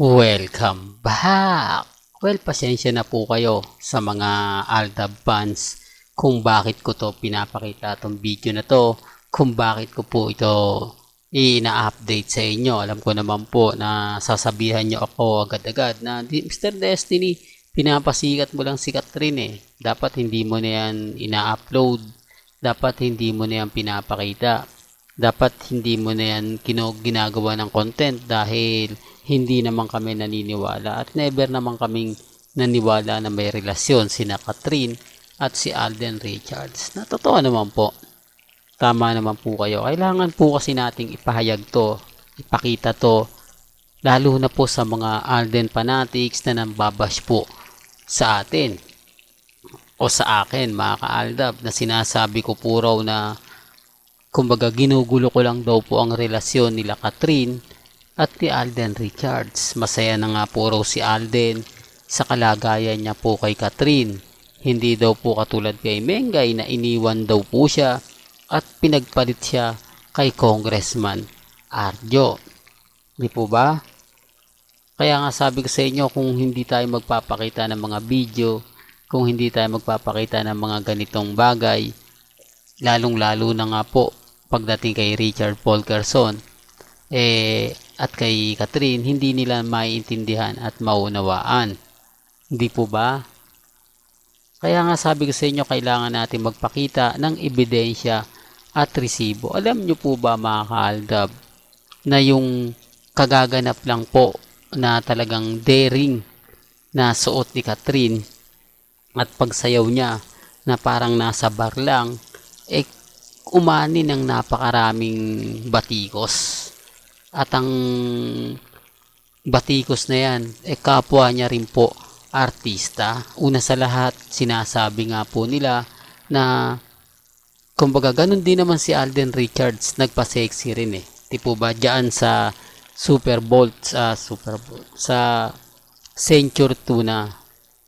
Welcome back! Well, pasensya na po kayo sa mga Aldab fans kung bakit ko to pinapakita itong video na to, kung bakit ko po ito ina-update sa inyo. Alam ko naman po na sasabihan nyo ako agad-agad na Mr. Destiny, pinapasikat mo lang si Catherine eh. Dapat hindi mo na yan ina-upload. Dapat hindi mo na yan pinapakita. Dapat hindi mo na yan ginagawa ng content dahil hindi naman kami naniniwala at never naman kaming naniwala na may relasyon sina Catherine at si Alden Richards. Na totoo naman po. Tama naman po kayo. Kailangan po kasi nating ipahayag to, ipakita to, lalo na po sa mga Alden fanatics na nambabash po sa atin o sa akin mga ka-Aldab na sinasabi ko po raw na kumbaga ginugulo ko lang daw po ang relasyon nila Catherine at ni Alden Richards. Masaya na nga po raw si Alden sa kalagayan niya po kay Catherine. Hindi daw po katulad kay Mengay na iniwan daw po siya at pinagpalit siya kay Congressman Arjo. Di po ba? Kaya nga sabi ko sa inyo, kung hindi tayo magpapakita ng mga video, kung hindi tayo magpapakita ng mga ganitong bagay, lalong-lalo na nga po pagdating kay Richard Paul Carson at kay Catherine, hindi nila maiintindihan at maunawaan. Hindi po ba? Kaya nga sabi ko sa inyo, kailangan natin magpakita ng ebidensya at resibo. Alam nyo po ba mga ka-Aldab na yung kagaganap lang po na talagang daring na suot ni Catherine at pagsayaw niya na parang nasa bar lang, umani ng napakaraming batikos. At ang batikos na yan, kapwa niya rin po artista. Una sa lahat, sinasabi nga po nila na kumbaga ganun din naman si Alden Richards, nagpa-sexy rin eh. Di po ba dyan sa Super Bowl sa Century Tuna,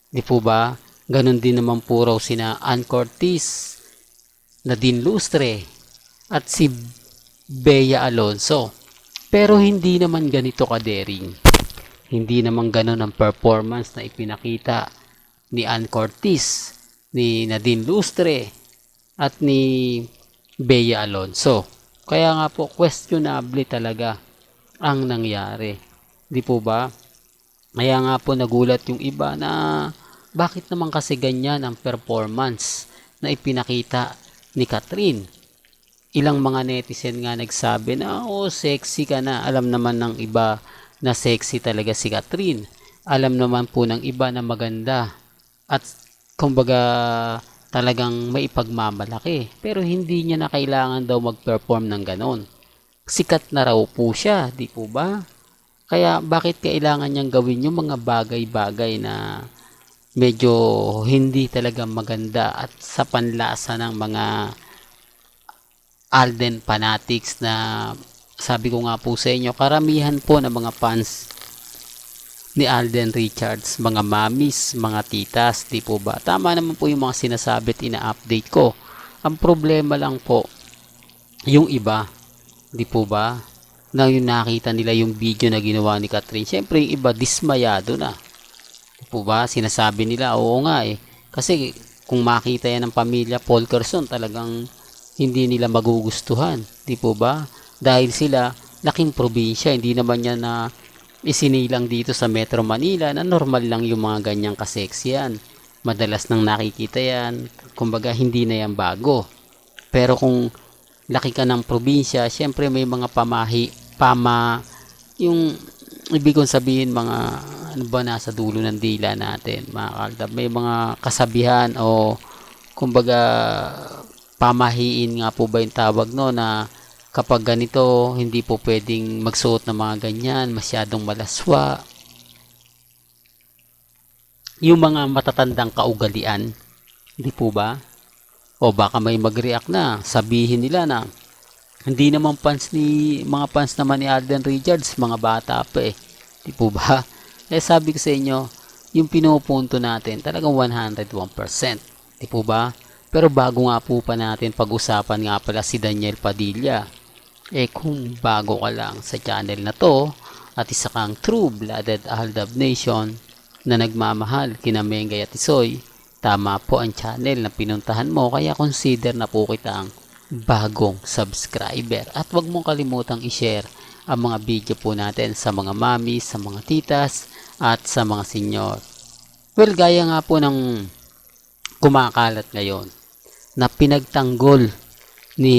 di po ba? Ganun din naman po raw sina Ann Curtis, Nadine Lustre at si Bea Alonso. Pero hindi naman ganito ka-daring. Hindi naman ganun ang performance na ipinakita ni Ann Curtis, ni Nadine Lustre at ni Bea Alonso. Kaya nga po questionable talaga ang nangyari. Di po ba? Kaya nga po nagulat yung iba na bakit naman kasi ganyan ang performance na ipinakita ni Catherine. Ilang mga netizen nga nagsabi na sexy ka na. Alam naman ng iba na sexy talaga si Catherine. Alam naman po ng iba na maganda at kumbaga talagang may ipagmamalaki. Pero hindi niya na kailangan daw mag-perform ng ganon. Sikat na raw po siya, di po ba? Kaya bakit kailangan niyang gawin yung mga bagay-bagay na medyo hindi talaga maganda at sa panlasa ng mga Alden fanatics na sabi ko nga po sa inyo, karamihan po ng mga fans ni Alden Richards, mga mamis, mga titas, di po ba? Tama naman po yung mga sinasabi at ina-update ko. Ang problema lang po, yung iba, di po ba? Na yung nakita nila yung video na ginawa ni Catherine, syempre yung iba dismayado na. Di po ba? Sinasabi nila, oo nga eh. Kasi kung makita yan ng pamilya Paul Carson, talagang hindi nila magugustuhan. Di po ba? Dahil sila, laking probinsya, hindi naman yan na isinilang dito sa Metro Manila na normal lang yung mga ganyang kaseksiyan. Madalas nang nakikita yan. Kumbaga, hindi na yan bago. Pero kung laki ka ng probinsya, syempre may mga yung ibig kong sabihin, mga ano ba nasa dulo ng dila natin, mga Aldab, may mga kasabihan o kumbaga pamahiin nga po ba yung tawag no, na kapag ganito hindi po pwedeng magsuot ng mga ganyan, masyadong malaswa, yung mga matatandang kaugalian, hindi po ba? O baka may mag-react na, sabihin nila na hindi naman mga fans naman ni Alden Richards, mga bata pa eh. Di po ba? Sabi ko sa inyo, yung pinupunto natin talagang 101%. Di po ba? Pero bago nga po pa natin pag-usapan nga pala si Daniel Padilla. Kung bago ka lang sa channel na to, at isa kang true-blooded Aldab Nation na nagmamahal kina Mengay at Isoy, tama po ang channel na pinuntahan mo, kaya consider na po kita ang bagong subscriber. At huwag mong kalimutang i-share ang mga video po natin sa mga mami, sa mga titas, at sa mga senior. Well, gaya nga po ng kumakalat ngayon na pinagtanggol ni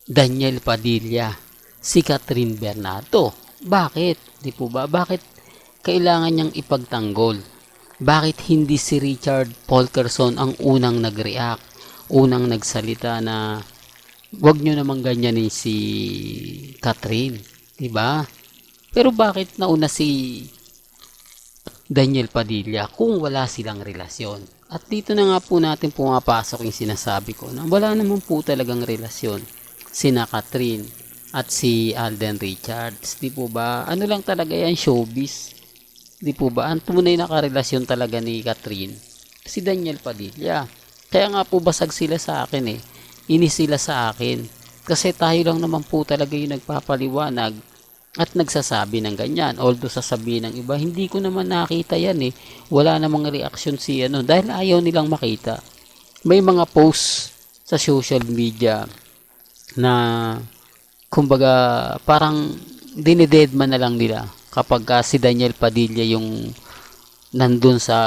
Daniel Padilla si Catherine Bernardo. Bakit? Di po ba? Bakit kailangan niyang ipagtanggol? Bakit hindi si Richard Polkerson ang unang nag-react, unang nagsalita na wag nyo namang ganyanin si Catherine, di ba? Pero bakit nauna si Daniel Padilla kung wala silang relasyon? At dito na nga po natin pumapasok yung sinasabi ko na wala naman po talagang relasyon sina Catherine at si Alden Richards, di po ba? Ano lang talaga yan, showbiz, di po ba? Ang tunay na karelasyon talaga ni Catherine si Daniel Padilla. Kaya nga po basag sila sa akin eh. Inis sila sa akin. Kasi tayo lang naman po talaga yung nagpapaliwanag at nagsasabi ng ganyan. Although sasabihin ng iba, hindi ko naman nakita yan eh. Wala namang reaksyon si ano. Dahil ayaw nilang makita. May mga posts sa social media na kumbaga parang dinidedman na lang nila kapag si Daniel Padilla yung nandun sa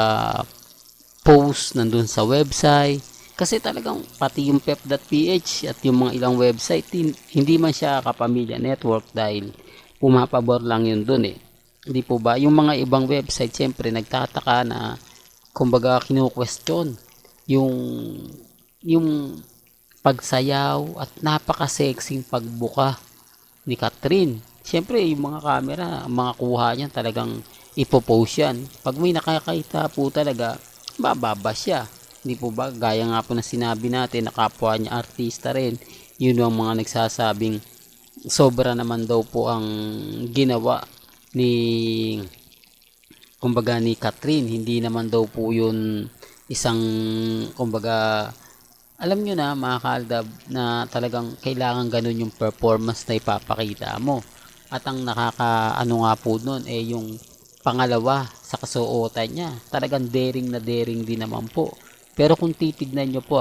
post, nandun sa website. Kasi talagang pati yung pep.ph at yung mga ilang website, hindi man siya kapamilya network dahil pumapabor lang yun dun eh. Hindi po ba? Yung mga ibang website, siyempre nagtataka na kumbaga kinu-question yung pagsayaw at napaka-sexing pagbuka ni Catherine. Siyempre, yung mga camera, mga kuha niya talagang ipopost yan. Pag may nakakita po talaga, bababa siya. Hindi po ba? Gaya nga po na sinabi natin na kapwa niya artista rin. Yun ang mga nagsasabing sobra naman daw po ang ginawa ni kumbaga ni Catherine. Hindi naman daw po yun isang kumbaga alam nyo na mga kaaldab na talagang kailangan ganun yung performance na ipapakita mo. At ang nakakaano nga po nun yung pangalawa sa kasuotan niya. Talagang daring na daring din naman po. Pero kung titignan nyo po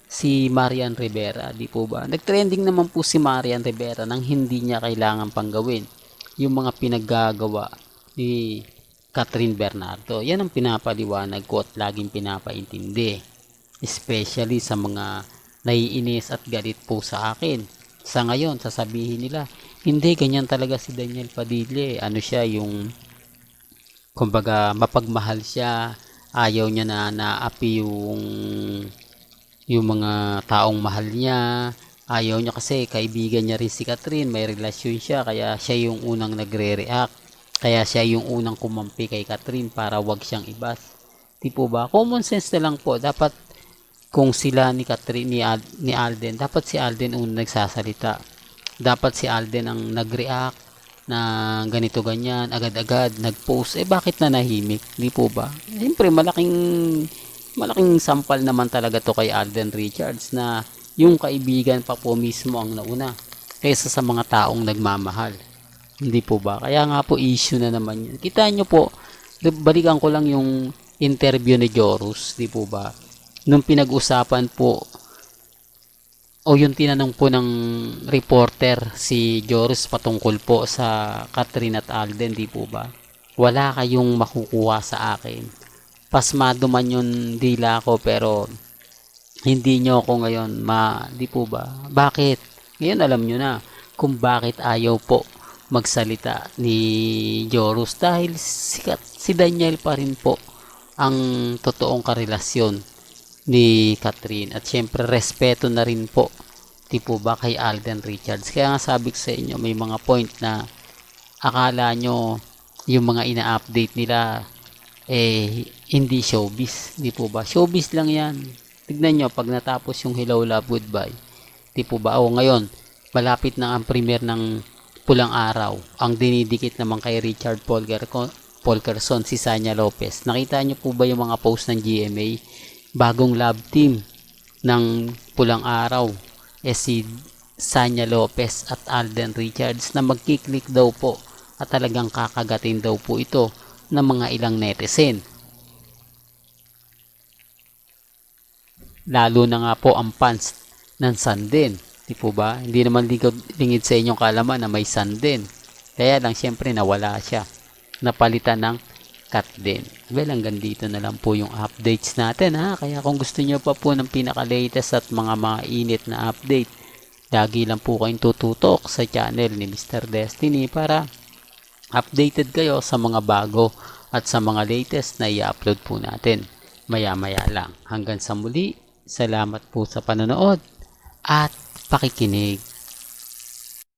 si Marian Rivera, di po ba? Nagtrending naman po si Marian Rivera nang hindi niya kailangan pang gawin yung mga pinaggagawa ni Catherine Bernardo. Yan ang pinapaliwanag ko at laging pinapaintindi. Especially sa mga naiinis at galit po sa akin. Sa ngayon, sasabihin nila, hindi, ganyan talaga si Daniel Padilla. Ano siya, yung kumbaga mapagmahal siya, ayaw niya na naapi yung mga taong mahal niya, ayaw niya kasi kaibigan niya rin si Catherine, may relasyon siya, kaya siya yung unang nagre-react, kaya siya yung unang kumampi kay Catherine para wag siyang ibas. Di po ba? Common sense na lang po, dapat kung sila ni Catherine ni Alden, dapat si Alden unang nagsasalita, dapat si Alden ang nag-react na ganito ganyan, agad-agad nag-post. Bakit na nahimik? Di po ba? Siyempre malaking sampal naman talaga to kay Alden Richards na yung kaibigan pa po mismo ang nauna kaysa sa mga taong nagmamahal. Hindi po ba? Kaya nga po issue na naman yun. Kita nyo po, balikan ko lang yung interview ni Jorus, di po ba? Nung pinag-usapan po o yung tinanong po ng reporter si Joris patungkol po sa Catherine at Alden, di po ba? Wala kayong makukuha sa akin. Pasmado man yung dila ko pero hindi nyo ako ngayon di po ba? Bakit? Ngayon alam nyo na kung bakit ayaw po magsalita ni Joris dahil si Daniel pa rin po ang totoong karelasyon ni Catherine at syempre respeto na rin po di po ba kay Alden Richards. Kaya nga sabi ko sa inyo, may mga point na akala nyo yung mga ina-update nila hindi showbiz, di po ba? Showbiz lang yan. Tignan nyo pag natapos yung Hello Love Goodbye, di po ba? Ngayon malapit na ang premiere ng Pulang Araw. Ang dinidikit naman kay Richard Polkerson si Sanya Lopez. Nakita nyo po ba yung mga post ng GMA? Bagong love team ng Pulang Araw si Sanya Lopez at Alden Richards na magkiklik daw po at talagang kakagatin daw po ito ng mga ilang netizen. Lalo na nga po ang fans ng Sun din. Di po ba? Hindi naman lingid sa inyong kaalaman na may Sun din. Kaya lang syempre nawala siya. Napalitan ng cut din. Well, hanggang dito na lang po yung updates natin ha. Kaya kung gusto nyo pa po ng pinaka-latest at mga init na update, lagi lang po kayong tututok sa channel ni Mr. Destiny para updated kayo sa mga bago at sa mga latest na i-upload po natin maya-maya lang. Hanggang sa muli, salamat po sa panonood at pakikinig.